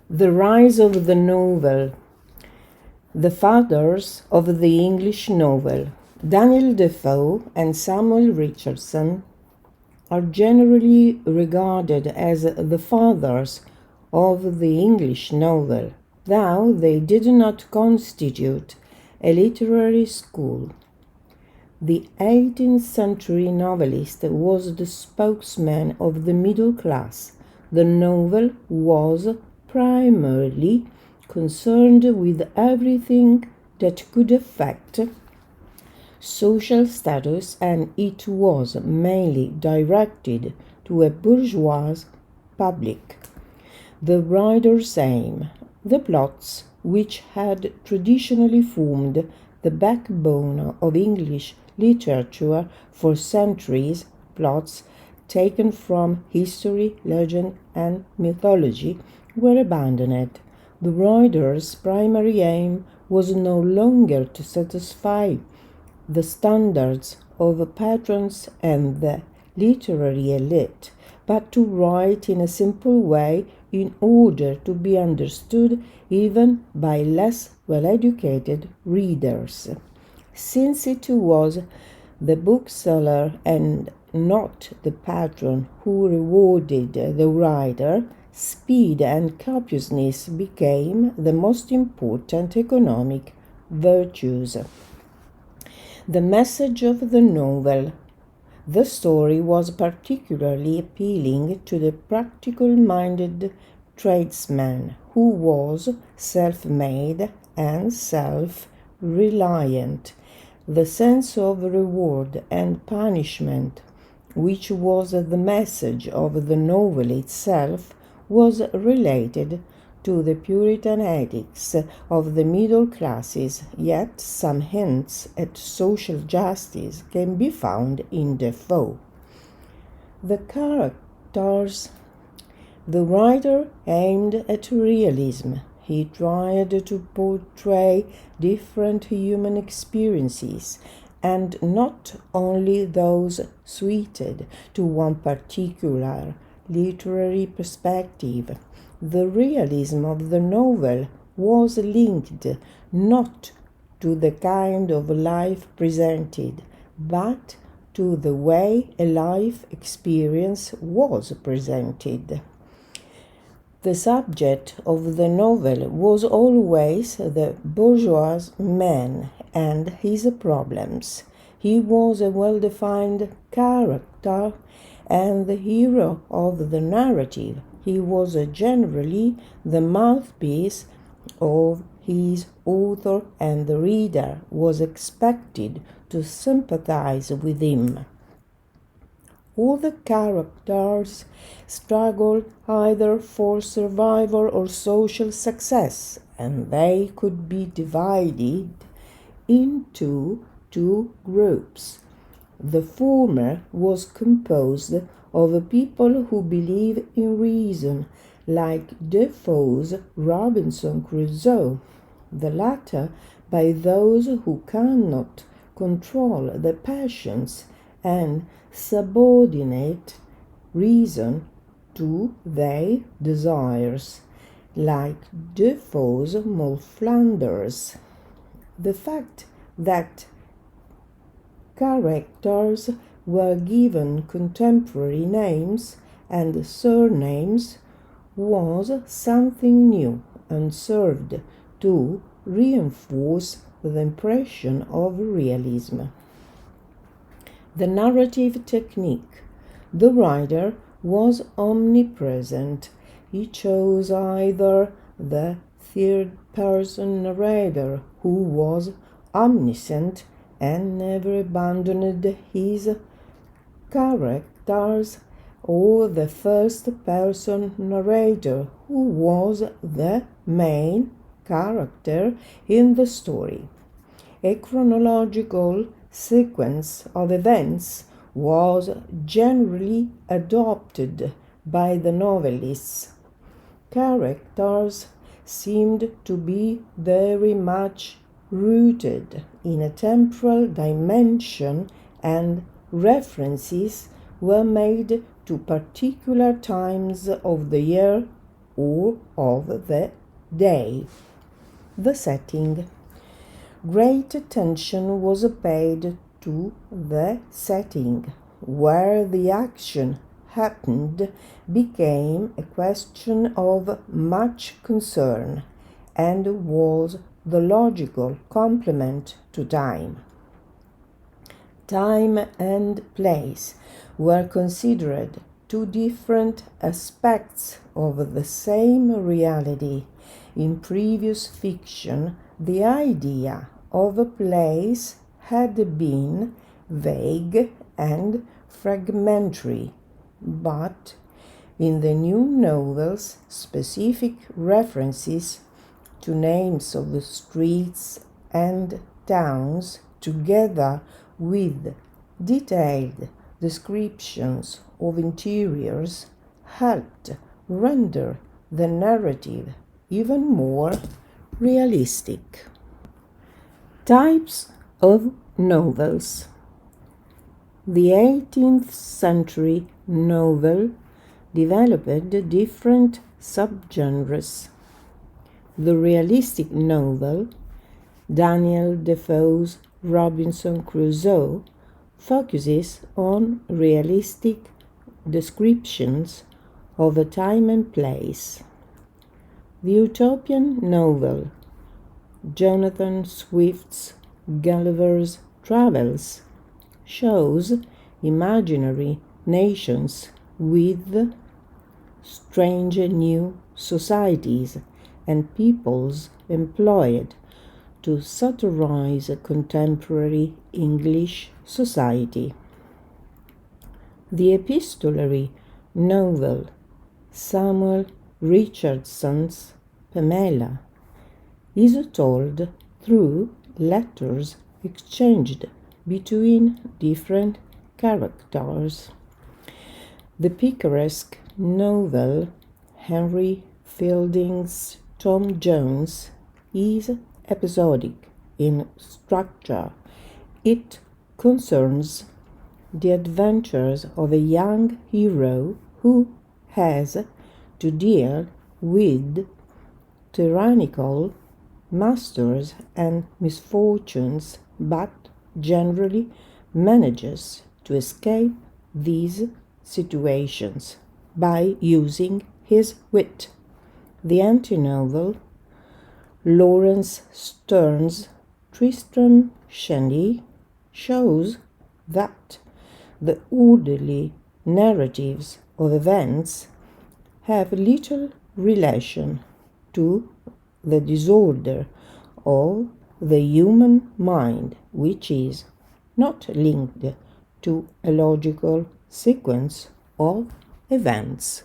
The rise of the novel. The fathers of the English novel, Daniel Defoe and Samuel Richardson, are generally regarded as the fathers of the English novel, though they did not constitute a literary school. The 18th century novelist was the spokesman of the middle class. The novel was primarily concerned with everything that could affect social status, and it was mainly directed to a bourgeois public. The writer's aim, the plots which had traditionally formed the backbone of English literature for centuries, plots taken from history, legend, and mythology, were abandoned. The writer's primary aim was no longer to satisfy the standards of patrons and the literary elite, but to write in a simple way in order to be understood even by less well-educated readers. Since it was the bookseller and not the patron who rewarded the writer, speed and copiousness became the most important economic virtues. The message of the novel. The story was particularly appealing to the practical-minded tradesman who was self-made and self-reliant. The sense of reward and punishment, which was the message of the novel itself, was related to the Puritan ethics of the middle classes, yet some hints at social justice can be found in Defoe. The characters. The writer aimed at realism. He tried to portray different human experiences, and not only those suited to one particular literary perspective. The realism of the novel was linked not to the kind of life presented, but to the way a life experience was presented. The subject of the novel was always the bourgeois man and his problems. He was a well-defined character and the hero of the narrative. He was generally the mouthpiece of his author, and the reader was expected to sympathize with him. All the characters struggled either for survival or social success, and they could be divided into two groups. The former was composed of people who believe in reason, like Defoe's Robinson Crusoe. The latter by those who cannot control the passions and subordinate reason to their desires, like Defoe's Moll Flanders. The fact that characters were given contemporary names and surnames was something new and served to reinforce the impression of realism. The narrative technique. The writer was omnipresent. He chose either the third-person narrator, who was omniscient and never abandoned his characters, or the first-person narrator, who was the main character in the story. A chronological sequence of events was generally adopted by the novelists. Characters seemed to be very much rooted in a temporal dimension, and references were made to particular times of the year or of the day. The setting. Great attention was paid to the setting. Where the action happened became a question of much concern and was the logical complement to time. Time and place were considered two different aspects of the same reality. In previous fiction, the idea of a place had been vague and fragmentary, but in the new novels, specific references to names of the streets and towns, together with detailed descriptions of interiors, helped render the narrative even more realistic. Types of novels. The 18th century novel developed different subgenres. The realistic novel, Daniel Defoe's Robinson Crusoe, focuses on realistic descriptions of a time and place. The utopian novel, Jonathan Swift's Gulliver's Travels, shows imaginary nations with strange new societies and peoples employed to satirize contemporary English society. The epistolary novel, Samuel Richardson's Pamela, is told through letters exchanged between different characters. The picaresque novel, Henry Fielding's Tom Jones, is episodic in structure. It concerns the adventures of a young hero who has to deal with tyrannical masters and misfortunes, but generally manages to escape these situations by using his wit. The antinovel, Lawrence Stern's Tristram Shandy, shows that the orderly narratives of events have little relation to the disorder of the human mind, which is not linked to a logical sequence of events.